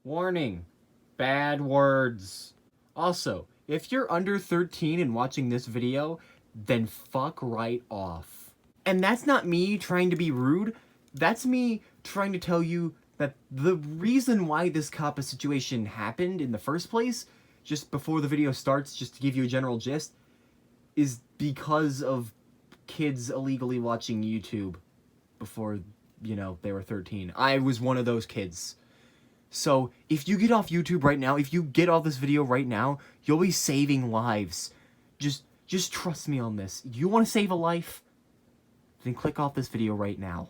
Warning, bad words. Also, if you're under 13 and watching this video, then fuck right off. And that's not me trying to be rude, that's me trying to tell you that the reason why this COPPA situation happened in the first place, just before the video starts, just to give you a general gist, is because of kids illegally watching YouTube before, they were 13. I was one of those kids. So, if you get off YouTube right now, if you get off this video right now, you'll be saving lives. Just trust me on this. You want to save a life? Then click off this video right now.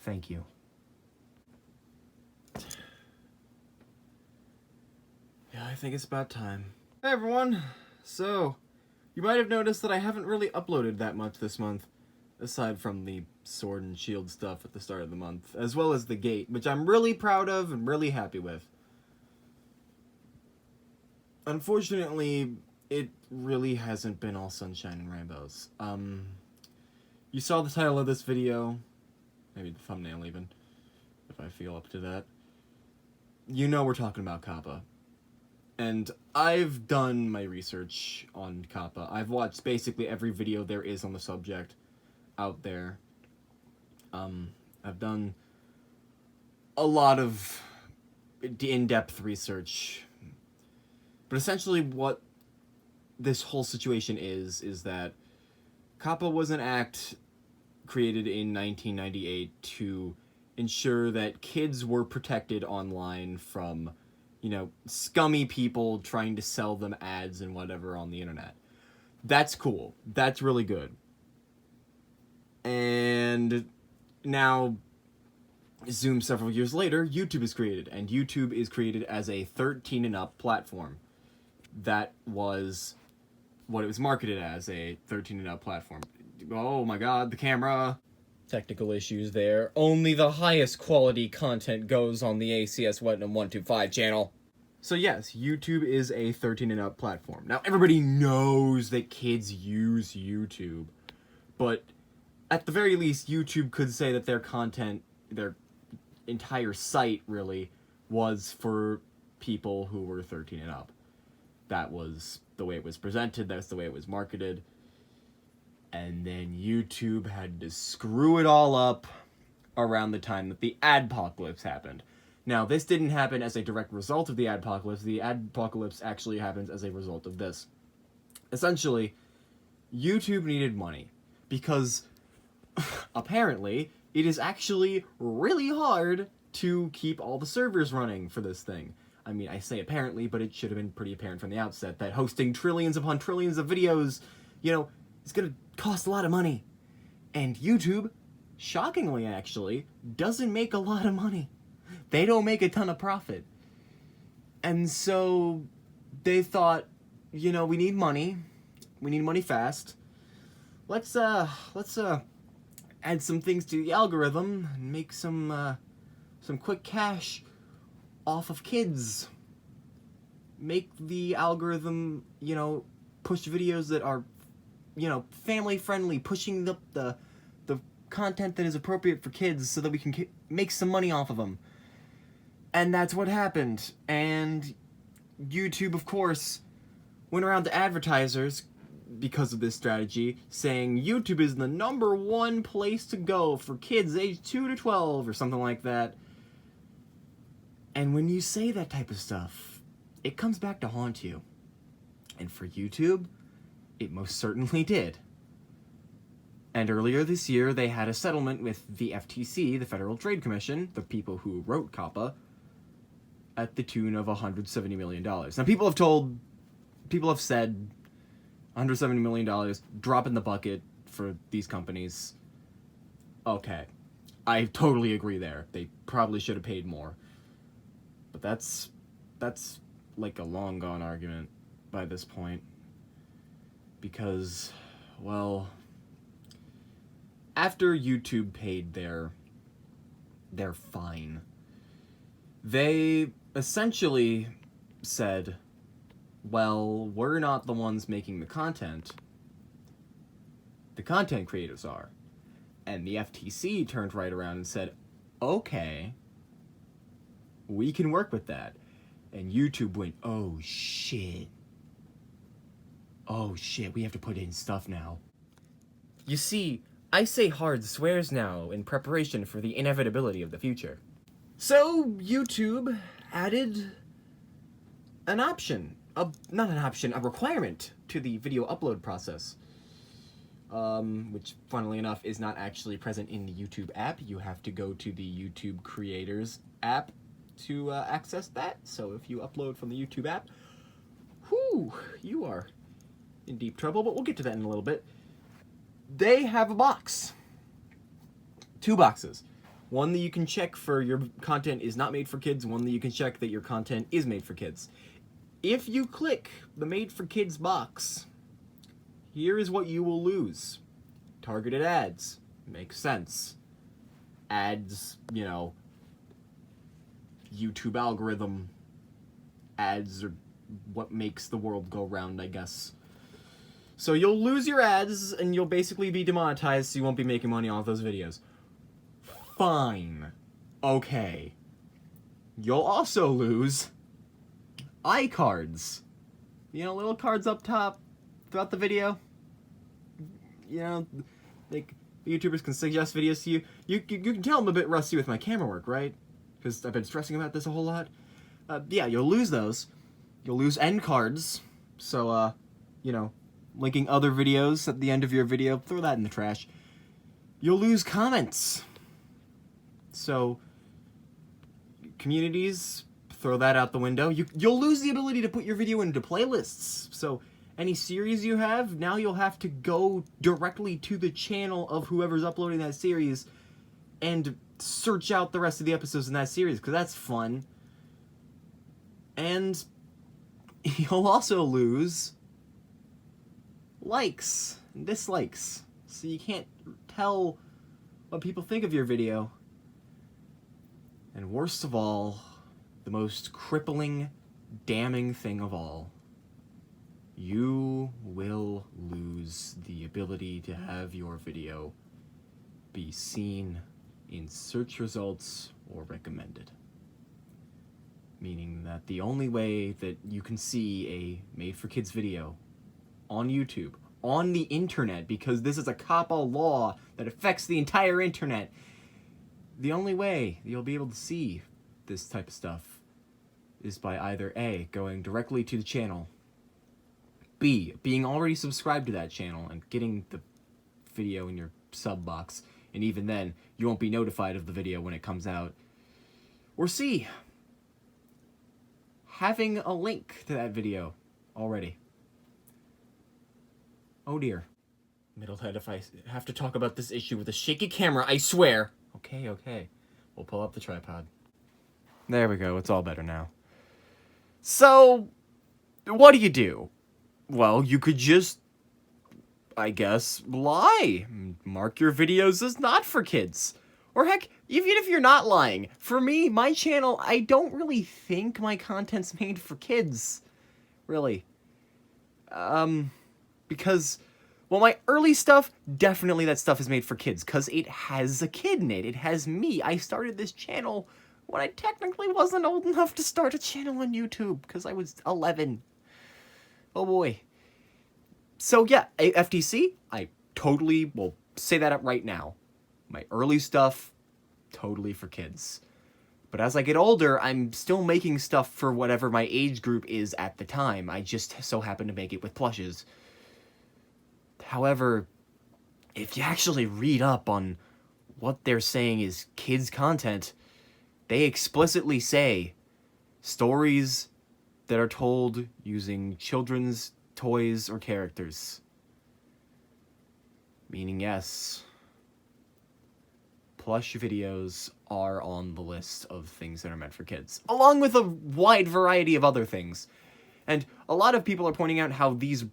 Thank you. Yeah, I think it's about time. Hey everyone! So, you might have noticed that I haven't really uploaded that much this month, aside from the Sword and Shield stuff at the start of the month, as well as the Gate, which I'm really proud of and really happy with. Unfortunately, it really hasn't been all sunshine and rainbows. You saw the title of this video, maybe the thumbnail even, if I feel up to that. You know we're talking about COPPA. And I've done my research on COPPA. I've watched basically every video there is on the subject out there. I've done a lot of in-depth research. But essentially what this whole situation is that COPPA was an act created in 1998 to ensure that kids were protected online from, scummy people trying to sell them ads and whatever on the internet. That's cool. That's really good. And now, zoom several years later, YouTube is created. And YouTube is created as a 13 and up platform. That was what it was marketed as, a 13 and up platform. Oh my god, the camera. Technical issues there. Only the highest quality content goes on the ACS Wetnam 125 channel. So yes, YouTube is a 13 and up platform. Now everybody knows that kids use YouTube, but at the very least, YouTube could say that their content, their entire site really, was for people who were 13 and up. That was the way it was presented, that's the way it was marketed. And then YouTube had to screw it all up around the time that the adpocalypse happened. Now, this didn't happen as a direct result of the adpocalypse. The adpocalypse actually happens as a result of this. Essentially, YouTube needed money because apparently it is actually really hard to keep all the servers running for this thing. I mean, I say apparently, but it should have been pretty apparent from the outset that hosting trillions upon trillions of videos, is gonna cost a lot of money. And YouTube, shockingly actually, doesn't make a lot of money. They don't make a ton of profit. And so they thought, we need money. We need money fast. Let's add some things to the algorithm and make some quick cash off of kids. Make the algorithm, push videos that are, family friendly, pushing the content that is appropriate for kids so that we can make some money off of them. And that's what happened. And YouTube, of course, went around to advertisers because of this strategy, saying YouTube is the #1 place to go for kids aged 2 to 12 or something like that. And when you say that type of stuff, it comes back to haunt you. And for YouTube, it most certainly did. And earlier this year, they had a settlement with the FTC, the Federal Trade Commission, the people who wrote COPPA, at the tune of $170 million. Now, people have said $170 million, drop in the bucket for these companies. Okay, I totally agree there. They probably should have paid more. But that's like a long gone argument by this point. Because, well, after YouTube paid their fine, they essentially said, well, we're not the ones making the content creators are. And the FTC turned right around and said, okay, We can work with that. And YouTube went, oh shit. Oh shit, we have to put in stuff now. You see, I say hard swears now in preparation for the inevitability of the future. So, YouTube added an option, not an option, a requirement to the video upload process. Which, funnily enough, is not actually present in the YouTube app. You have to go to the YouTube Creators app to access that. So if you upload from the YouTube app, whew, you are in deep trouble, but we'll get to that in a little bit. They have a box. 2 boxes. One that you can check for your content is not made for kids, one that you can check that your content is made for kids. If you click the Made for Kids box, here is what you will lose. Targeted ads. Makes sense. Ads, you know, YouTube algorithm. Ads are what makes the world go round, I guess. So you'll lose your ads, and you'll basically be demonetized, so you won't be making money off those videos. Fine. Okay. You'll also lose iCards. You know, little cards up top throughout the video. You know, like, YouTubers can suggest videos to you. You can tell I'm a bit rusty with my camera work, right? Because I've been stressing about this a whole lot. Yeah, you'll lose those. You'll lose end cards. So, you know, linking other videos at the end of your video, throw that in the trash. You'll lose comments. So, communities, throw that out the window. You'll lose the ability to put your video into playlists. So, any series you have, now you'll have to go directly to the channel of whoever's uploading that series and search out the rest of the episodes in that series, because that's fun. And you'll also lose likes and dislikes. So you can't tell what people think of your video. And worst of all, the most crippling, damning thing of all, you will lose the ability to have your video be seen in search results or recommended. Meaning that the only way that you can see a Made for Kids video on YouTube, on the internet, because this is a COPPA law that affects the entire internet, the only way you'll be able to see this type of stuff is by either A, going directly to the channel, B, being already subscribed to that channel and getting the video in your sub box, and even then, you won't be notified of the video when it comes out, or C, having a link to that video already. Oh dear. Middlehead, if I have to talk about this issue with a shaky camera, I swear. Okay. We'll pull up the tripod. There we go, it's all better now. So, what do? Well, you could just, I guess, lie. Mark your videos as not for kids. Or heck, even if you're not lying, for me, my channel, I don't really think my content's made for kids. Really. Because, well, my early stuff, definitely that stuff is made for kids, because it has a kid in it. It has me. I started this channel when I technically wasn't old enough to start a channel on YouTube, because I was 11. Oh boy. So yeah, FTC, I totally will say that up right now. My early stuff, totally for kids. But as I get older, I'm still making stuff for whatever my age group is at the time. I just so happen to make it with plushes. However, if you actually read up on what they're saying is kids' content, they explicitly say stories that are told using children's toys or characters. Meaning, yes, plush videos are on the list of things that are meant for kids, along with a wide variety of other things. And a lot of people are pointing out how these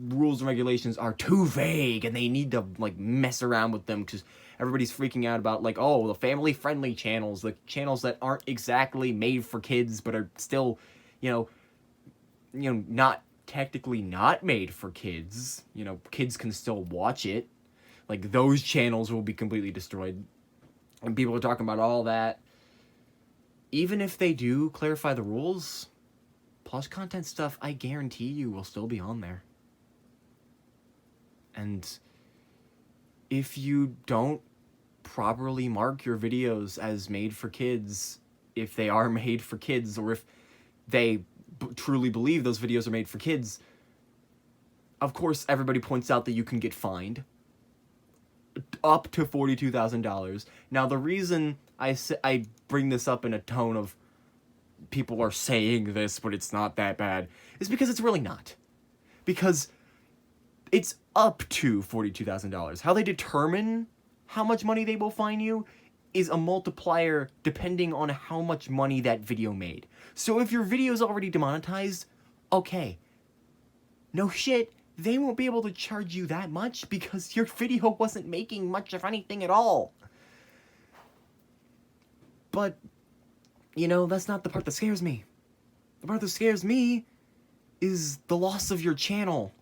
rules and regulations are too vague and they need to, like, mess around with them because everybody's freaking out about, like, oh, the family-friendly channels, the channels that aren't exactly made for kids but are still, you know, not technically not made for kids. You know, kids can still watch it. Like, those channels will be completely destroyed. And people are talking about all that. even if they do clarify the rules, plus content stuff, I guarantee you, will still be on there. And if you don't properly mark your videos as made for kids, if they are made for kids, or if they truly believe those videos are made for kids, of course everybody points out that you can get fined up to $42,000. Now the reason I bring this up in a tone of people are saying this but it's not that bad is because it's really not. Because it's up to $42,000. How they determine how much money they will fine you is a multiplier depending on how much money that video made. So if your video is already demonetized, okay, no shit, they won't be able to charge you that much because your video wasn't making much of anything at all. But, you know, that's not the part that scares me. The part that scares me is the loss of your channel.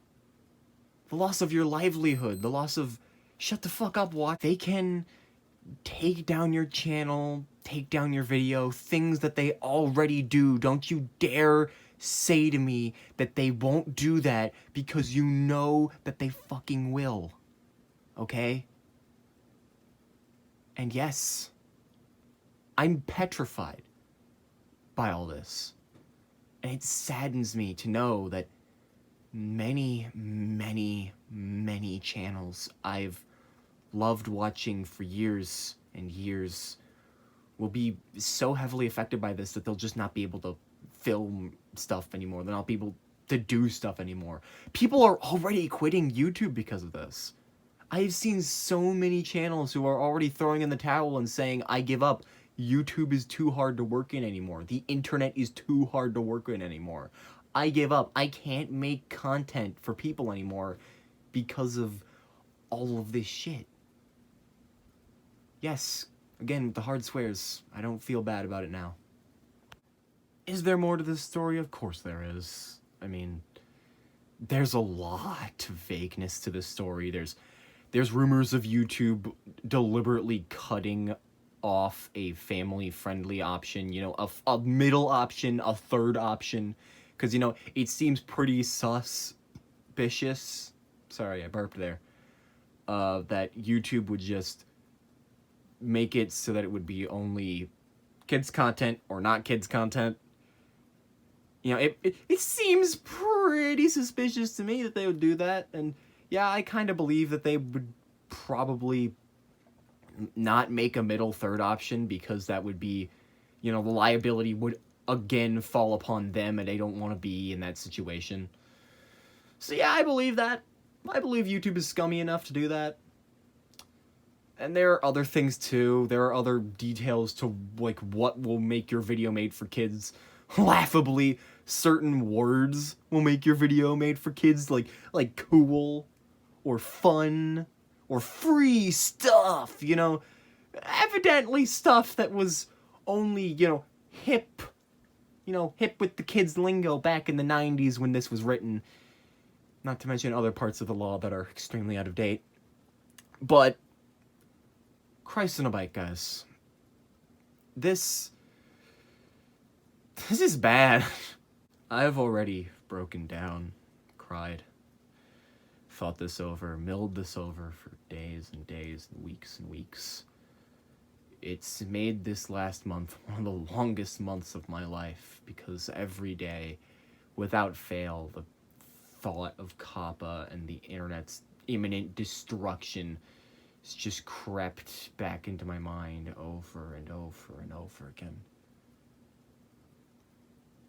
The loss of your livelihood. The loss of, shut the fuck up, watch. They can take down your channel, take down your video, things that they already do. Don't you dare say to me that they won't do that, because you know that they fucking will. Okay? And yes, I'm petrified by all this. And it saddens me to know that many, many, many channels I've loved watching for years and years will be so heavily affected by this that they'll just not be able to film stuff anymore. They'll not be able to do stuff anymore. People are already quitting YouTube because of this. I've seen so many channels who are already throwing in the towel and saying, I give up. YouTube is too hard to work in anymore. The internet is too hard to work in anymore. I give up. I can't make content for people anymore because of all of this shit. Yes, again, with the hard swears, I don't feel bad about it now. Is there more to this story? Of course there is. I mean, there's a lot of vagueness to this story. There's rumors of YouTube deliberately cutting off a family-friendly option, you know, a middle option, a third option, because, you know, it seems pretty suspicious, sorry, I burped there, that YouTube would just make it so that it would be only kids content or not kids content. You know, it seems pretty suspicious to me that they would do that, and yeah, I kind of believe that they would probably not make a middle third option, because that would be, you know, the liability would again fall upon them, and they don't want to be in that situation. So yeah, I believe that. I believe YouTube is scummy enough to do that. And there are other things too. There are other details to, like, what will make your video made for kids. Laughably, certain words will make your video made for kids, like cool, or fun, or free stuff, you know. Evidently stuff that was only, you know, hip with the kids' lingo back in the 90s when this was written. Not to mention other parts of the law that are extremely out of date. But Christ on a bike, guys. This is bad. I've already broken down, cried, thought this over, milled this over for days and days and weeks. It's made this last month one of the longest months of my life, because every day, without fail, the thought of COPPA and the internet's imminent destruction has just crept back into my mind over and over and over again.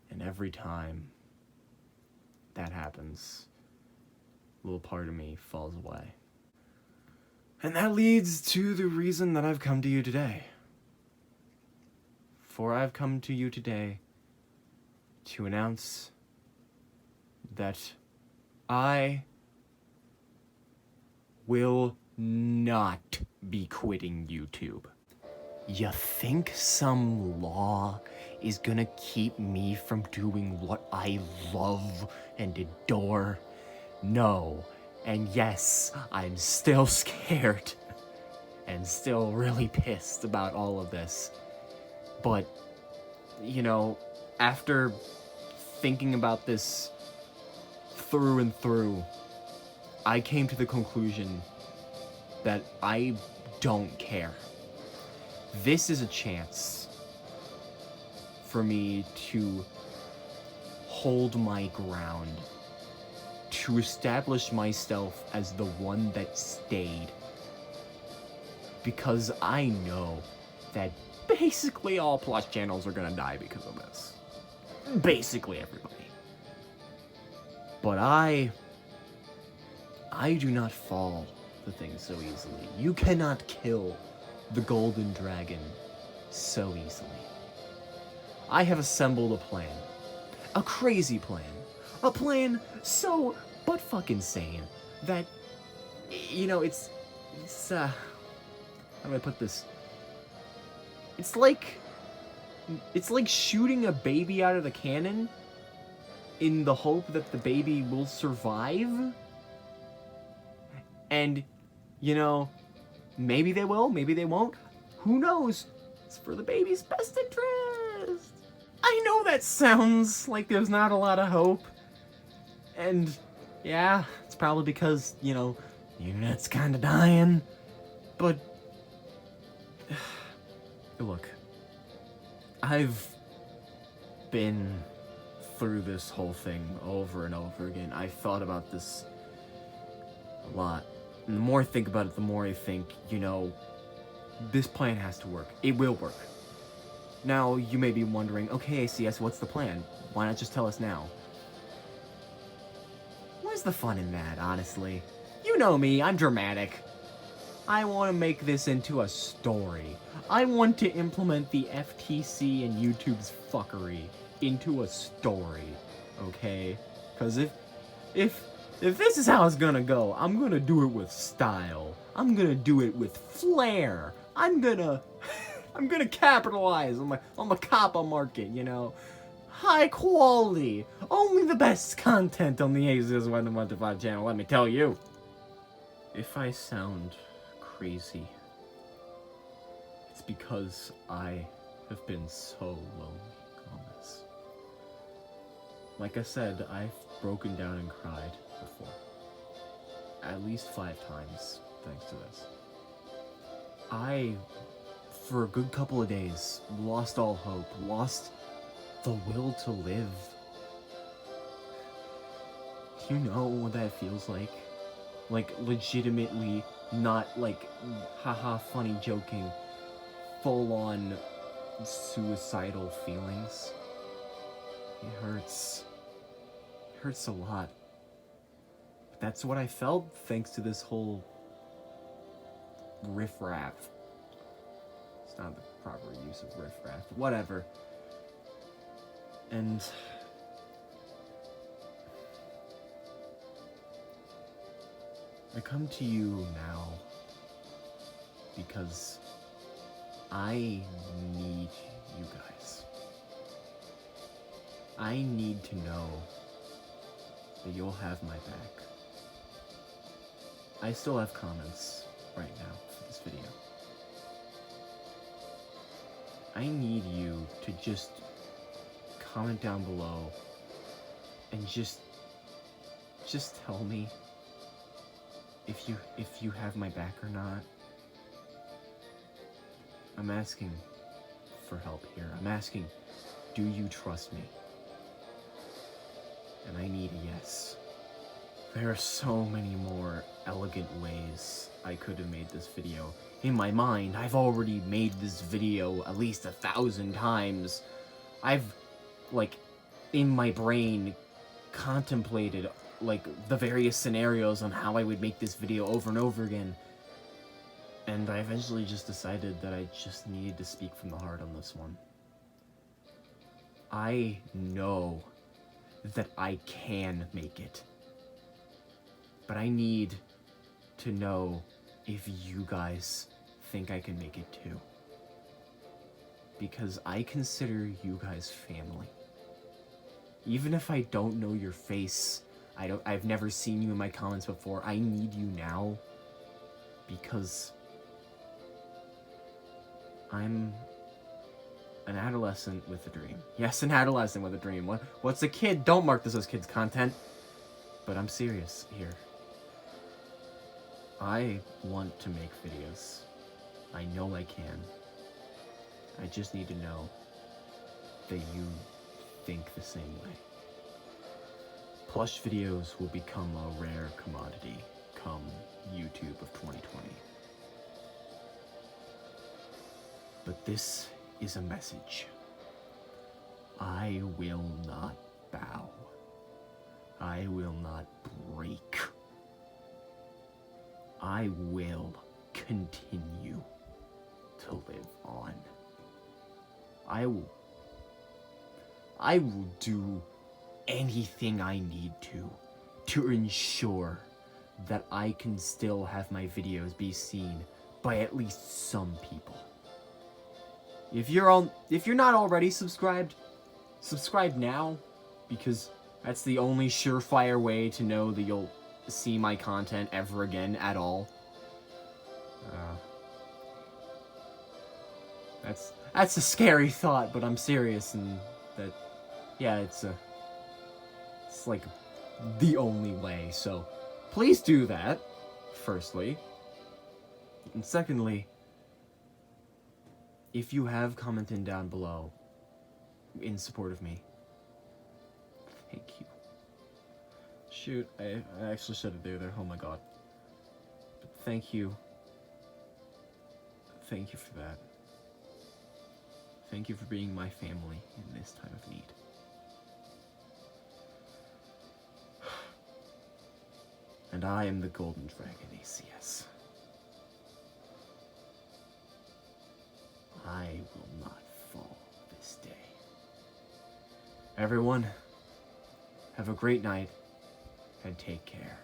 And every time that happens, a little part of me falls away. And that leads to the reason that I've come to you today. For I've come to you today to announce that I will not be quitting YouTube. You think some law is gonna keep me from doing what I love and adore? No. And yes, I'm still scared and still really pissed about all of this. But you know, after thinking about this through and through, I came to the conclusion that I don't care. This is a chance for me to hold my ground, to establish myself as the one that stayed. Because I know that basically all Plus channels are gonna die because of this. Basically everybody. But I do not fall for things so easily. You cannot kill the golden dragon so easily. I have assembled a plan. A crazy plan. A plan so but fucking sane that, you know, it's how do I put this? It's like shooting a baby out of the cannon in the hope that the baby will survive. And, you know, maybe they will, maybe they won't. Who knows? It's for the baby's best interest. I know that sounds like there's not a lot of hope. And, yeah, it's probably because, you know, the internet's kinda dying. But, look, I've been through this whole thing over and over again. I've thought about this a lot. And the more I think about it, the more I think, you know, this plan has to work. It will work. Now, you may be wondering, okay, ACS, what's the plan? Why not just tell us now? Where's the fun in that, honestly? You know me, I'm dramatic. I want to make this into a story. I want to implement the FTC and YouTube's fuckery into a story, okay? Because if this is how it's gonna go, I'm gonna do it with style. I'm gonna do it with flair. I'm gonna capitalize on the COPPA market, you know? High quality. Only the best content on the ACS 1-1-5 channel, let me tell you. If I sound crazy, it's because I have been so lonely on this. Like I said, I've broken down and cried before. At least 5 times, thanks to this. I, for a good couple of days, lost all hope, lost the will to live. Do you know what that feels like? Like, legitimately, not like, haha, funny joking, full-on suicidal feelings. It hurts. It hurts a lot. But that's what I felt thanks to this whole riffraff. It's not the proper use of riffraff. Whatever. And I come to you now because I need you guys. I need to know that you'll have my back. I still have comments right now for this video. I need you to just comment down below and just tell me if you have my back or not. I'm asking for help here. I'm asking, do you trust me? And I need a yes. There are so many more elegant ways I could have made this video. In my mind, I've already made this video at least 1,000 times. I've, like, in my brain, contemplated, like, the various scenarios on how I would make this video over and over again. And I eventually just decided that I just needed to speak from the heart on this one. I know that I can make it. But I need to know if you guys think I can make it too. Because I consider you guys family. Even if I don't know your face, I've never seen you in my comments before, I need you now. Because I'm An adolescent with a dream. Yes, an adolescent with a dream. What's a kid? Don't mark this as kids content. But I'm serious here. I want to make videos. I know I can. I just need to know that you think the same way. Plush videos will become a rare commodity come YouTube of 2020. But this is a message. I will not bow. I will not break. I will continue to live on. I will do anything I need to ensure that I can still have my videos be seen by at least some people. If you're not already subscribed, subscribe now, because that's the only surefire way to know that you'll see my content ever again at all. That's a scary thought, but I'm serious, and that, yeah, it's like the only way. So please do that, firstly. And secondly, if you have commented down below in support of me, thank you. Shoot, I actually should have done there. Oh my god. But thank you. Thank you for that. Thank you for being my family in this time of need. And I am the Golden Dragon ACS. I will not fall this day. Everyone, have a great night and take care.